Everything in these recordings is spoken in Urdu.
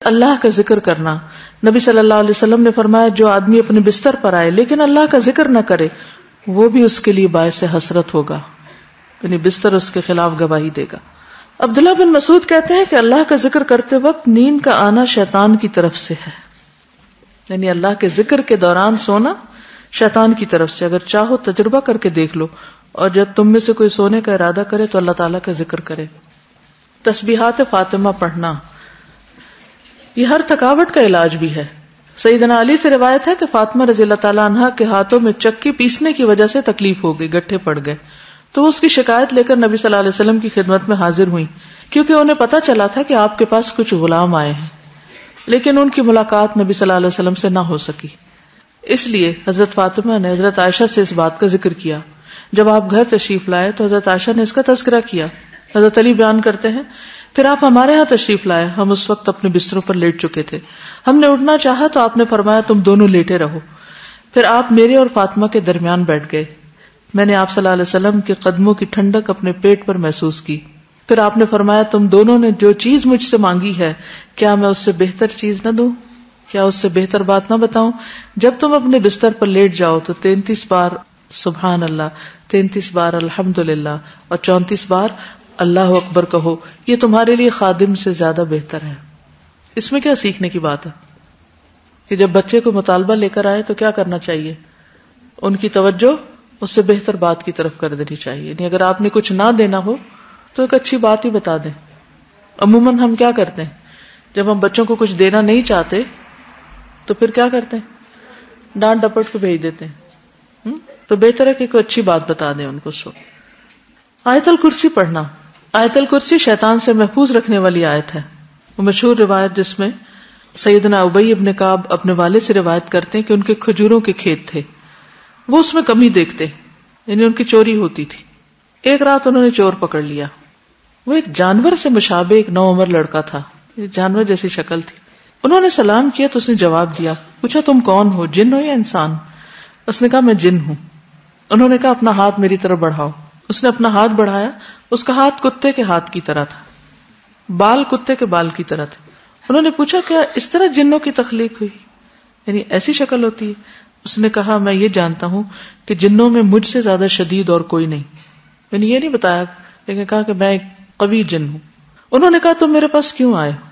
اللہ کا ذکر کرنا. نبی صلی اللہ علیہ وسلم نے فرمایا جو آدمی اپنے بستر پر آئے لیکن اللہ کا ذکر نہ کرے وہ بھی اس کے لیے باعث حسرت ہوگا، یعنی بستر اس کے خلاف گواہی دے گا. عبداللہ بن مسعود کہتے ہیں کہ اللہ کا ذکر کرتے وقت نیند کا آنا شیطان کی طرف سے ہے، یعنی اللہ کے ذکر کے دوران سونا شیطان کی طرف سے. اگر چاہو تجربہ کر کے دیکھ لو، اور جب تم میں سے کوئی سونے کا ارادہ کرے تو اللہ تعالیٰ کا ذکر کرے. تسبیحات فاطمہ پڑھنا یہ ہر تھکاوٹ کا علاج بھی ہے. سیدنا علی سے روایت ہے کہ فاطمہ رضی اللہ تعالیٰ عنہا کے ہاتھوں میں چکی پیسنے کی وجہ سے تکلیف ہو گئی، گٹھے پڑ گئے، تو وہ اس کی شکایت لے کر نبی صلی اللہ علیہ وسلم کی خدمت میں حاضر ہوئی، کیونکہ انہیں پتا چلا تھا کہ آپ کے پاس کچھ غلام آئے ہیں، لیکن ان کی ملاقات نبی صلی اللہ علیہ وسلم سے نہ ہو سکی. اس لیے حضرت فاطمہ نے حضرت عائشہ سے اس بات کا ذکر کیا. جب آپ گھر تشریف لائے تو حضرت عائشہ نے اس کا تذکرہ کیا. حضرت علی بیان کرتے ہیں پھر آپ ہمارے ہاں تشریف لائے، ہم اس وقت اپنے بستروں پر لیٹ چکے تھے، ہم نے اٹھنا چاہا تو آپ نے فرمایا تم دونوں لیٹے رہو. پھر آپ میرے اور فاطمہ کے درمیان بیٹھ گئے. میں نے آپ صلی اللہ علیہ وسلم کے قدموں کی ٹھنڈک اپنے پیٹ پر محسوس کی. پھر آپ نے فرمایا تم دونوں نے جو چیز مجھ سے مانگی ہے کیا میں اس سے بہتر چیز نہ دوں، کیا اس سے بہتر بات نہ بتاؤں؟ جب تم اپنے بستر پر لیٹ جاؤ تو 33 بار سبحان اللہ، 33 بار الحمدللہ اور 34 بار اللہ اکبر کہو، یہ تمہارے لیے خادم سے زیادہ بہتر ہے. اس میں کیا سیکھنے کی بات ہے کہ جب بچے کو مطالبہ لے کر آئے تو کیا کرنا چاہیے؟ ان کی توجہ اس سے بہتر بات کی طرف کر دینی چاہیے. یعنی اگر آپ نے کچھ نہ دینا ہو تو ایک اچھی بات ہی بتا دیں. عموماً ہم کیا کرتے ہیں جب ہم بچوں کو کچھ دینا نہیں چاہتے تو پھر کیا کرتے ہیں؟ ڈانٹ ڈپٹ کو بھیج دیتے ہیں. تو بہتر ہے کہ کوئی اچھی بات بتا دیں ان کو. آیت الکرسی پڑھنا. آیت الکرسی شیطان سے محفوظ رکھنے والی آیت ہے. وہ مشہور روایت جس میں سیدنا ابی ابن کعب اپنے والد سے روایت کرتے ہیں کہ ان کے کھجوروں کے کھیت تھے، وہ اس میں کمی دیکھتے، یعنی ان کی چوری ہوتی تھی. ایک رات انہوں نے چور پکڑ لیا. وہ ایک جانور سے مشابہ ایک نوعمر لڑکا تھا، جانور جیسی شکل تھی. انہوں نے سلام کیا تو اس نے جواب دیا. پوچھا تم کون ہو، جن ہو یا انسان؟ اس نے کہا میں جن ہوں. انہوں نے کہا اپنا ہاتھ میری طرف بڑھاؤ. اس نے اپنا ہاتھ بڑھایا. اس کا ہاتھ کتے کے ہاتھ کی طرح تھا، بال کتے کے بال کی طرح تھے. انہوں نے پوچھا کیا اس طرح جنوں کی تخلیق ہوئی، یعنی ایسی شکل ہوتی ہے؟ اس نے کہا میں یہ جانتا ہوں کہ جنوں میں مجھ سے زیادہ شدید اور کوئی نہیں. میں نے یہ نہیں بتایا لیکن کہا کہ میں ایک قوی جن ہوں. انہوں نے کہا تم میرے پاس کیوں آئے ہو؟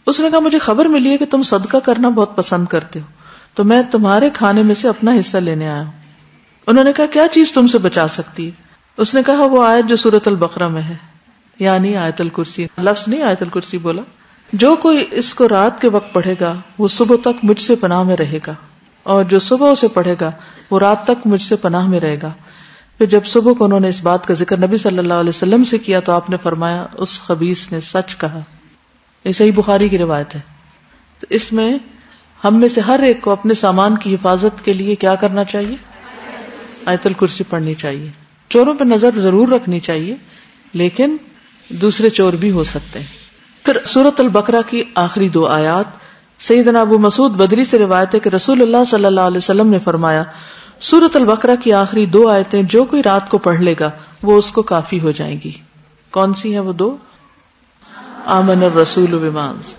اس نے کہا مجھے خبر ملی ہے کہ تم صدقہ کرنا بہت پسند کرتے ہو تو میں تمہارے کھانے میں سے اپنا حصہ لینے آیا ہوں. انہوں نے کہا کیا چیز تم سے بچا سکتی ہے؟ اس نے کہا وہ آیت جو سورۃ البقرہ میں ہے، یعنی آیت الکرسی. لفظ نہیں آیت الکرسی بولا. جو کوئی اس کو رات کے وقت پڑھے گا وہ صبح تک مجھ سے پناہ میں رہے گا، اور جو صبح اسے پڑھے گا وہ رات تک مجھ سے پناہ میں رہے گا. پھر جب صبح کو انہوں نے اس بات کا ذکر نبی صلی اللہ علیہ وسلم سے کیا تو آپ نے فرمایا اس خبیث نے سچ کہا. یہ صحیح بخاری کی روایت ہے. تو اس میں ہم میں سے ہر ایک کو اپنے سامان کی حفاظت کے لیے کیا کرنا چاہیے؟ آیت الکرسی پڑھنی چاہیے. چوروں پہ نظر ضرور رکھنی چاہیے لیکن دوسرے چور بھی ہو سکتے ہیں. پھر سورۃ البقرہ کی آخری 2 آیات. سیدنا ابو مسعود بدری سے روایت ہے کہ رسول اللہ صلی اللہ علیہ وسلم نے فرمایا سورۃ البقرہ کی آخری 2 آیتیں جو کوئی رات کو پڑھ لے گا وہ اس کو کافی ہو جائیں گی. کون سی ہیں وہ 2؟ آمن الرسول بما انزل.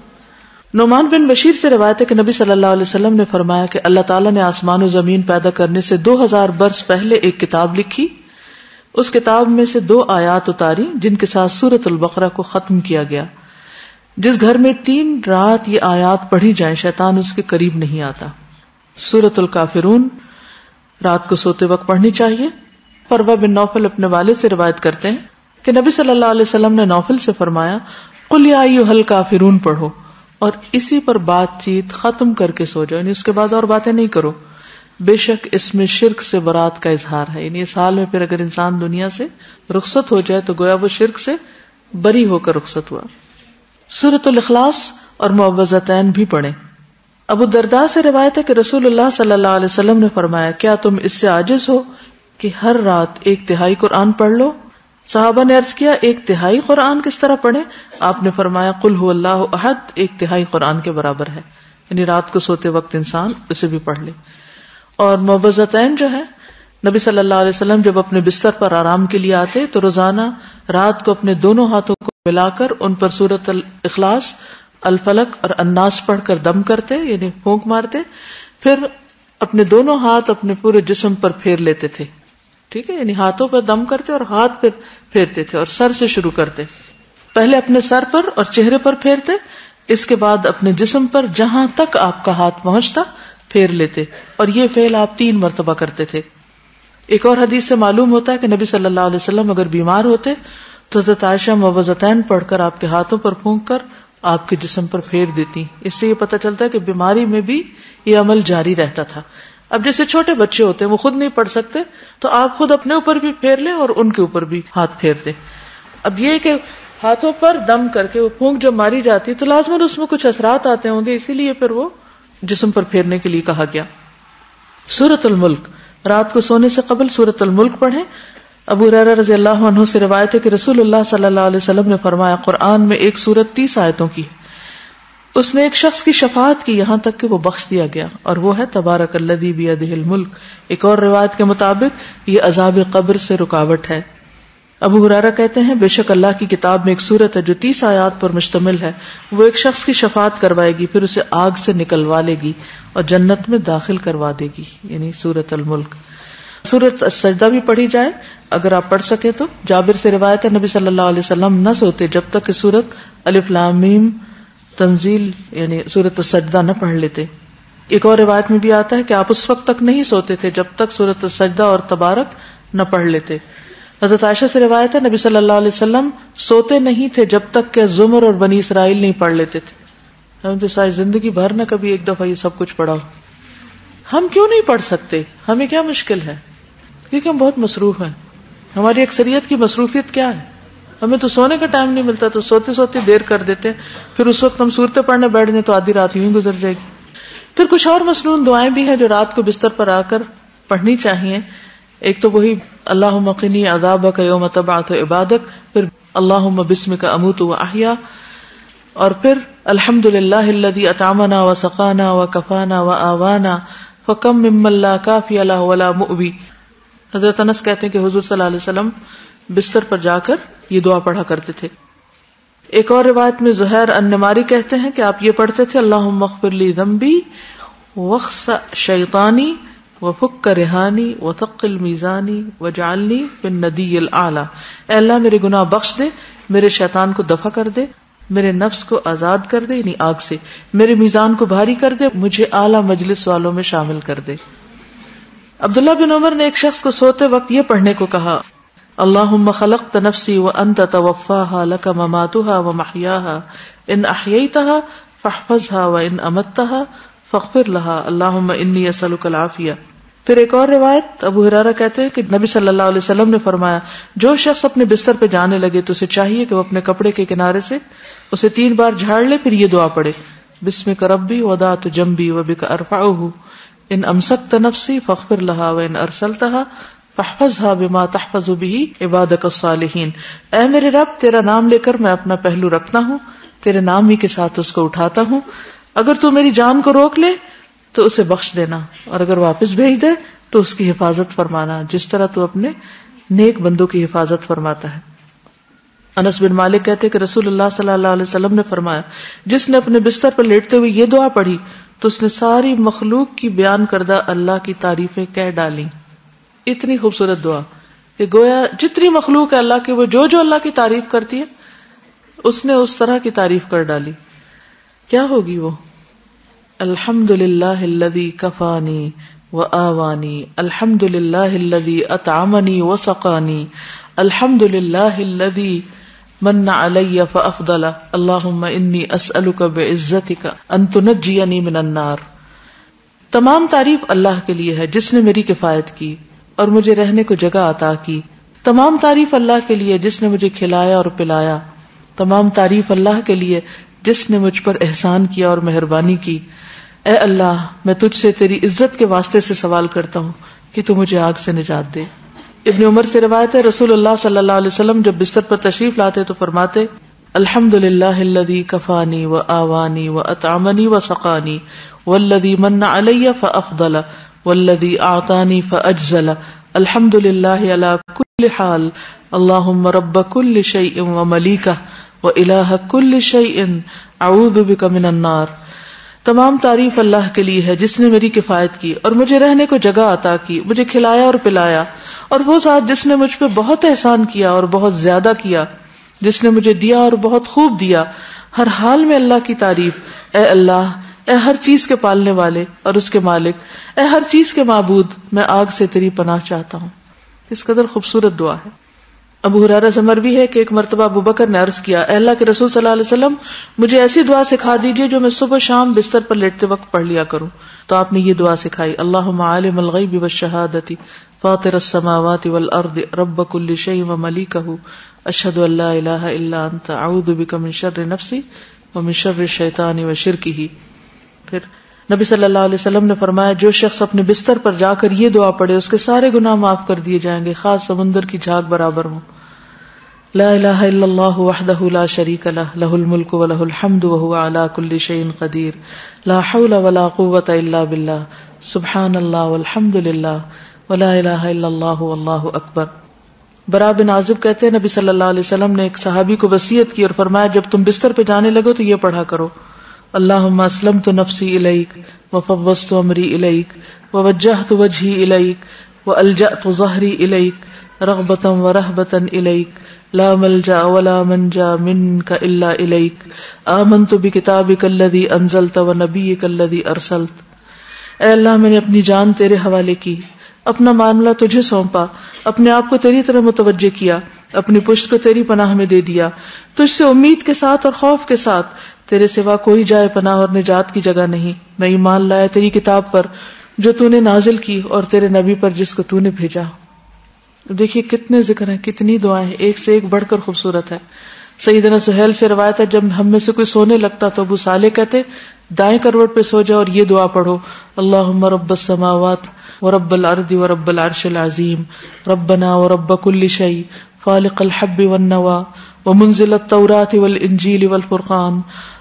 نعمان بن بشیر سے روایت ہے کہ نبی صلی اللہ علیہ وسلم نے فرمایا کہ اللہ تعالیٰ نے آسمان و زمین پیدا کرنے سے 2000 برس پہلے ایک کتاب لکھی. اس کتاب میں سے 2 آیات اتاری جن کے ساتھ سورۃ البقرہ کو ختم کیا گیا. جس گھر میں 3 رات یہ آیات پڑھی جائیں شیطان اس کے قریب نہیں آتا. سورۃ الکافرون رات کو سوتے وقت پڑھنی چاہیے. فروہ بن نوفل اپنے والد سے روایت کرتے ہیں کہ نبی صلی اللہ علیہ وسلم نے نوفل سے فرمایا قل یا ایھا الکافرون پڑھو اور اسی پر بات چیت ختم کر کے سو جاؤ، یعنی اس کے بعد اور باتیں نہیں کرو. بے شک اس میں شرک سے برات کا اظہار ہے. یعنی اس حال میں پھر اگر انسان دنیا سے رخصت ہو جائے تو گویا وہ شرک سے بری ہو کر رخصت ہوا. سورۃ الاخلاص اور معوذتین بھی پڑھیں. ابو الدرداء سے روایت ہے کہ رسول اللہ صلی اللہ علیہ وسلم نے فرمایا کیا تم اس سے عاجز ہو کہ ہر رات 1/3 قرآن پڑھ لو؟ صحابہ نے عرض کیا 1/3 قرآن کس طرح پڑھیں؟ آپ نے فرمایا قل هو اللہ احد 1/3 قرآن کے برابر ہے. یعنی رات کو سوتے وقت انسان اسے بھی پڑھ لے. اور معوذتین جو ہے نبی صلی اللہ علیہ وسلم جب اپنے بستر پر آرام کے لیے آتے تو روزانہ رات کو اپنے دونوں ہاتھوں کو ملا کر ان پر سورۃ الاخلاص الفلق اور الناس پڑھ کر دم کرتے یعنی پھونک مارتے، پھر اپنے دونوں ہاتھ اپنے پورے جسم پر پھیر لیتے تھے. ٹھیک ہے، یعنی ہاتھوں پر دم کرتے اور ہاتھ پہ پھیرتے تھے، اور سر سے شروع کرتے. پہلے اپنے سر پر اور چہرے پر پھیرتے، اس کے بعد اپنے جسم پر جہاں تک آپ کا ہاتھ پہنچتا پھیر لیتے، اور یہ فعل آپ 3 مرتبہ کرتے تھے. ایک اور حدیث سے معلوم ہوتا ہے کہ نبی صلی اللہ علیہ وسلم اگر بیمار ہوتے تو حضرت عائشہ موعظتین پڑھ کر آپ کے ہاتھوں پر پھونک کر آپ کے جسم پر پھیر دیتی. اس سے یہ پتہ چلتا ہے کہ بیماری میں بھی یہ عمل جاری رہتا تھا. اب جیسے چھوٹے بچے ہوتے ہیں وہ خود نہیں پڑھ سکتے تو آپ خود اپنے اوپر بھی پھیر لیں اور ان کے اوپر بھی ہاتھ پھیر دیں. اب یہ کہ ہاتھوں پر دم کر کے وہ پھونک جب ماری جاتی تو لازماً اس میں کچھ اثرات آتے ہوں گے، اسی لیے پھر وہ جسم پر پھیرنے کے لیے کہا گیا. سورۃ الملک، رات کو سونے سے قبل سورۃ الملک پڑھیں. ابو ہریرہ رضی اللہ عنہ سے روایت ہے کہ رسول اللہ صلی اللہ علیہ وسلم نے فرمایا قرآن میں ایک سورت 30 آیتوں کی ہے، اس نے ایک شخص کی شفاعت کی یہاں تک کہ وہ بخش دیا گیا، اور وہ ہے تبارک الذی بیدہ الملک. ایک اور روایت کے مطابق یہ عذاب قبر سے رکاوٹ ہے. ابو ہریرہ کہتے ہیں بے شک اللہ کی کتاب میں ایک سورت ہے جو 30 آیات پر مشتمل ہے، وہ ایک شخص کی شفاعت کروائے گی، پھر اسے آگ سے نکلوا لے گی اور جنت میں داخل کروا دے گی، یعنی سورۃ الملک. سورۃ السجدہ بھی پڑھی جائے اگر آپ پڑھ سکیں تو. جابر سے روایت ہے نبی صلی اللہ علیہ وسلم نہ سوتے جب تک کہ سورۃ الف لام میم تنزیل یعنی سورۃ السجدہ نہ پڑھ لیتے. ایک اور روایت میں بھی آتا ہے کہ آپ اس وقت تک نہیں سوتے تھے جب تک سورۃ السجدہ اور تبارک نہ پڑھ لیتے. حضرت عائشہ سے روایت ہے نبی صلی اللہ علیہ وسلم سوتے نہیں تھے جب تک کہ زمر اور بنی اسرائیل نہیں پڑھ لیتے تھے. ہم تو ساری زندگی بھر نہ کبھی ایک دفعہ یہ سب کچھ پڑھا ہو. ہم کیوں نہیں پڑھ سکتے؟ ہمیں کیا مشکل ہے؟ کیونکہ ہم بہت مصروف ہیں. ہماری اکثریت کی مصروفیت کیا ہے؟ ہمیں تو سونے کا ٹائم نہیں ملتا، تو سوتے سوتے دیر کر دیتے ہیں، پھر اس وقت ہم سورتیں پڑھنے بیٹھ جائیں تو آدھی رات یوں گزر جائے گی. پھر کچھ اور مسنون دعائیں بھی ہیں جو رات کو بستر پر آ کر پڑھنی چاہیے. ایک تو وہی اللہم قنی عذابک یوم تبعث عبادک، پھر اللہم بسمک اموت و احیا، اور پھر الحمدللہ الذی اطعمنا وسقانا وکفانا وآوانا فکم ممن لا کافی لہ ولا مؤوی. حضرت انس کہتے ہیں کہ حضور صلی اللہ علیہ وسلم بستر پر جا کر یہ دعا پڑھا کرتے تھے. ایک اور روایت میں زہیر النماری کہتے ہیں کہ آپ یہ پڑھتے تھے اللہم اغفر لی ذنبی واخسأ شیطانی وفک رہانی وثقل میزانی وجعلنی فی الندی الاعلی. اے اللہ میرے گناہ بخش دے، میرے شیطان کو دفع کر دے، میرے نفس کو آزاد کر دے یعنی آگ سے، میرے میزان کو بھاری کر دے، مجھے اعلیٰ مجلس والوں میں شامل کر دے. عبداللہ بن عمر نے ایک شخص کو سوتے وقت یہ پڑھنے کو کہا اللہم خلقت نفسی وانت توفاها لک مماتها ومحیاها ان احییتها فاحفظها وان امتها فاغفر لها اللہم انی اسألک العافیہ. پھر ایک اور روایت ابو ہریرہ کہتے ہیں کہ نبی صلی اللہ علیہ وسلم نے فرمایا جو شخص اپنے بستر پہ جانے لگے تو اسے چاہیے کہ وہ اپنے کپڑے کے کنارے سے اسے 3 بار جھاڑ لے، پھر یہ دعا پڑھے بسمک ربی وضعت جنبی وبک ارفعہ ان امسکت نفسی فاغفر لها وان ارسلتها فاحفظها بما تحفظ به عبادك الصالحین. اے میرے رب تیرا نام لے کر میں اپنا پہلو رکھتا ہوں، تیرے نام ہی کے ساتھ اس کو اٹھاتا ہوں، اگر تو میری جان کو روک لے تو اسے بخش دینا، اور اگر واپس بھیج دے تو اس کی حفاظت فرمانا جس طرح تو اپنے نیک بندوں کی حفاظت فرماتا ہے. انس بن مالک کہتے کہ رسول اللہ صلی اللہ علیہ وسلم نے فرمایا جس نے اپنے بستر پر لیٹتے ہوئے یہ دعا پڑھی تو اس نے ساری مخلوق کی بیان کردہ اللہ کی تعریفیں کہہ ڈالی. اتنی خوبصورت دعا کہ گویا جتنی مخلوق ہے اللہ کی، وہ جو اللہ کی تعریف کرتی ہے اس نے اس طرح کی تعریف کر ڈالی. کیا ہوگی وہ؟ الحمدللہ الذی کفانی وآوانی، الحمدللہ الذی اطعمنی وسقانی، الحمدللہ الذی من علی فافضل، اللہم انی اسألک بعزتک ان تنجینی من النار. تمام تعریف اللہ کے لیے ہے جس نے میری کفایت کی اور مجھے رہنے کو جگہ عطا کی. تمام تعریف اللہ کے لیے جس نے مجھے کھلایا اور پلایا. تمام تعریف اللہ کے لیے جس نے مجھ پر احسان کیا اور مہربانی کی. اے اللہ میں تجھ سے تیری عزت کے واسطے سے سوال کرتا ہوں کہ تو مجھے آگ سے نجات دے. ابن عمر سے روایت ہے رسول اللہ صلی اللہ علیہ وسلم جب بستر پر تشریف لاتے تو فرماتے الحمدللہ الذی کفانی وآوانی واطعمنی وسقانی والذی من علی فافضل والذی اعطانی فاجزل الحمدللہ علی کل حال اللہم رب کل شیء وملیکہ وإلہ کل شیء اعوذ بک من النار. تمام تعریف اللہ کے لیے ہے جس نے میری کفایت کی اور مجھے رہنے کو جگہ عطا کی، مجھے کھلایا اور پلایا، اور وہ ذات جس نے مجھ پہ بہت احسان کیا اور بہت زیادہ کیا، جس نے مجھے دیا اور بہت خوب دیا. ہر حال میں اللہ کی تعریف. اے اللہ، اے ہر چیز کے پالنے والے اور اس کے مالک، اے ہر چیز کے معبود، میں آگ سے تیری پناہ چاہتا ہوں. اس قدر خوبصورت دعا ہے. ابو ہریرہ سے مروی ہے کہ ایک مرتبہ ابو بکر نے عرض کیا، اے اللہ کے رسول صلی اللہ علیہ وسلم، مجھے ایسی دعا سکھا دیجئے جو میں صبح شام بستر پر لیٹتے وقت پڑھ لیا کروں. تو آپ نے یہ دعا سکھائی، اللہم عالم الغیب والشہادۃ فاطر السماوات والارض رب کل شیء وملیکہ اشہد ان لا الہ الا انت اعوذ بک من شر نفسی ومن شر الشیطان وشرکہ. پھر نبی صلی اللہ علیہ وسلم نے فرمایا، جو شخص اپنے بستر پر جا کر یہ دعا پڑھے اس کے سارے گناہ معاف کر دیے جائیں گے، خاص سمندر کی جھاگ برابر ہوں. لا الہ الا اللہ وحدہ لا شریک لہ، لہ الملک ولہ الحمد وہو علی کل شیء قدیر، لا حول ولا قوۃ الا باللہ، سبحان اللہ والحمد للہ ولا الہ الا اللہ واللہ اکبر. برا بن عازب کہتے ہیں، نبی صلی اللہ علیہ وسلم نے ایک صحابی کو وصیت کی اور فرمایا، جب تم بستر پہ جانے لگو تو یہ پڑھا کرو، اللہم اسلمت نفسی الیک وفوضت امری الیک ووجہت وجہی الیک والجأت ظہری الیک رغبتا ورہبتا الیک لا ملجأ ولا منجا منک الا الیک آمنت بکتابک الذی انزلت ونبیک الذی ارسلت. اے اللہ، میں نے اپنی جان تیرے حوالے کی، اپنا معاملہ تجھے سونپا، اپنے آپ کو تیری طرف متوجہ کیا، اپنی پشت کو تیری پناہ میں دے دیا، تجھ سے امید کے ساتھ اور خوف کے ساتھ، تیرے سوا کوئی جائے پناہ اور نجات کی جگہ نہیں. میں ایمان لایا تیری کتاب پر جو تو نے نازل کی اور تیرے نبی پر جس کو تو نے بھیجا. دیکھیے کتنے ذکر ہیں، کتنی دعائیں ہیں، ایک سے ایک بڑھ کر خوبصورت ہے. سیدنا سہیل سے روایت ہے، جب ہم میں سے کوئی سونے لگتا تو ابو صالح کہتے دائیں کروٹ پہ سو جاؤ اور یہ دعا پڑھو، اللہم رب السماوات ورب الارض ورب العرش العظیم ربنا ورب کل شیء فالق الحب والنوى ومنزل التوراة والانجیل والفرقان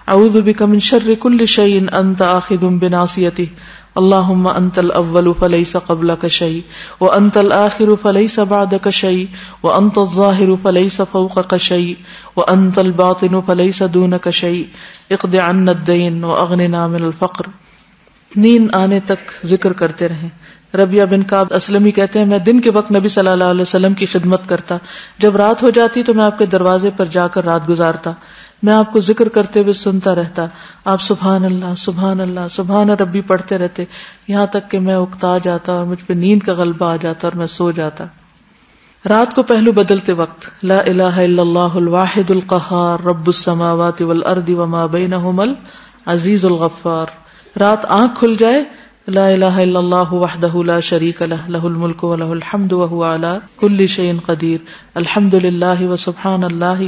اعوذ بک من شر کل شیء انت آخذ بناصیته اللہم انت الاول فلیس قبلک شیء وانت الآخر فلیس بعدک شیء وانت الظاہر فلیس فوقک شیء وانت الباطن فلیس دونک شیء اقض عنا الدین واغننا من الفقر. نیند آنے تک ذکر کرتے رہیں. ربیہ بن کعب اسلمی کہتے ہیں، میں دن کے وقت نبی صلی اللہ علیہ وسلم کی خدمت کرتا، جب رات ہو جاتی تو میں آپ کے دروازے پر جا کر رات گزارتا، میں آپ کو ذکر کرتے ہوئے سنتا رہتا، آپ سبحان اللہ سبحان اللہ سبحان ربی پڑھتے رہتے، یہاں تک کہ میں اکتا جاتا اور مجھ پہ نیند کا غلبہ آ جاتا اور میں سو جاتا. رات کو پہلو بدلتے وقت لا الہ الا اللہ الواحد القہار رب السماوات والارض وما بینہما العزیز الغفار. رات آنکھ کھل جائے لا الہ الا اللہ وحدہ لا شریک لہ لہ الملک ولہ الحمد وہو علی کل شیء قدیر الحمد للہ وسبحان اللہ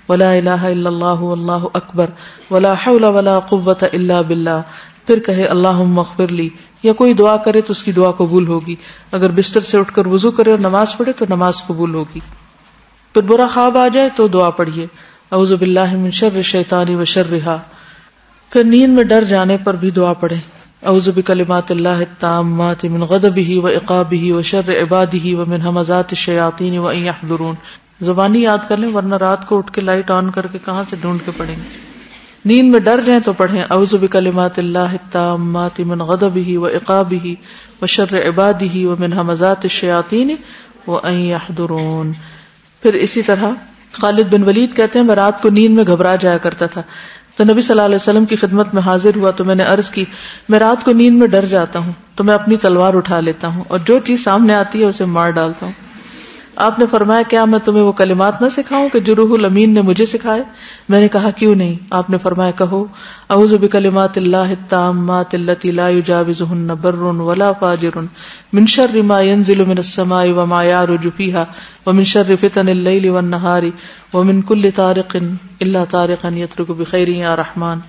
ولا الہ الا اللہ واللہ اکبر ولا حول ولا قوۃ الا باللہ. پھر کہے اللہم اغفر لی، یا کوئی دعا کرے تو اس کی دعا قبول ہوگی. اگر بستر سے اٹھ کر وضو کرے اور نماز پڑھے تو نماز قبول ہوگی. پھر برا خواب آ جائے تو دعا پڑھیے، اعوذ باللہ من شر الشیطان وشرہا. پھر نیند میں ڈر جانے پر بھی دعا پڑھیں، اعوذ بکلمات اللہ التامات من غضبہ وعقابہ وشر عبادہ ومن ہمزات الشیاطین وان یحضرون. زبانی یاد کر لیں ورنہ رات کو اٹھ کے لائٹ آن کر کے کہاں سے ڈھونڈ کے پڑھیں گے. نیند میں ڈر جائیں تو پڑھیں اعوذ بکلمات اللہ التامات من غضبہ وعقابہ وشر عبادہ ومن ہمزات الشیاطین وان یحضرون. پھر اسی طرح خالد بن ولید کہتے ہیں، میں رات کو نیند میں گھبرا جایا کرتا تھا، تو نبی صلی اللہ علیہ وسلم کی خدمت میں حاضر ہوا تو میں نے عرض کی، میں رات کو نیند میں ڈر جاتا ہوں تو میں اپنی تلوار اٹھا لیتا ہوں اور جو چیز سامنے آتی ہے اسے مار ڈالتا ہوں. آپ نے فرمایا، کیا میں تمہیں وہ کلمات نہ سکھاؤں کہ جو روح الامین نے مجھے سکھائے؟ میں نے کہا کیوں نہیں؟ آپ نے فرمایا، کہو اعوذ بکلمات اللہ التامات اللاتی لا یجاوزہن بر ولا فاجر من شر ما ينزل من السماء وما يعرج فيها ومن شر فتن الليل والنهار ومن كل طارق الا طارقا يترك بخير یا رحمان.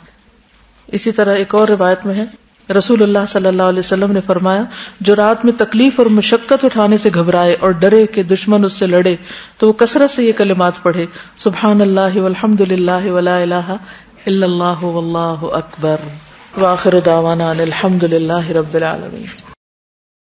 اسی طرح ایک اور روایت میں ہے، رسول اللہ صلی اللہ علیہ وسلم نے فرمایا، جو رات میں تکلیف اور مشقت اٹھانے سے گھبرائے اور ڈرے کہ دشمن اس سے لڑے تو وہ کثرت سے یہ کلمات پڑھے، سبحان اللہ والحمد للہ ولا الہ الا اللہ واللہ اکبر. وآخر دعوانا ان الحمد للہ رب العالمین.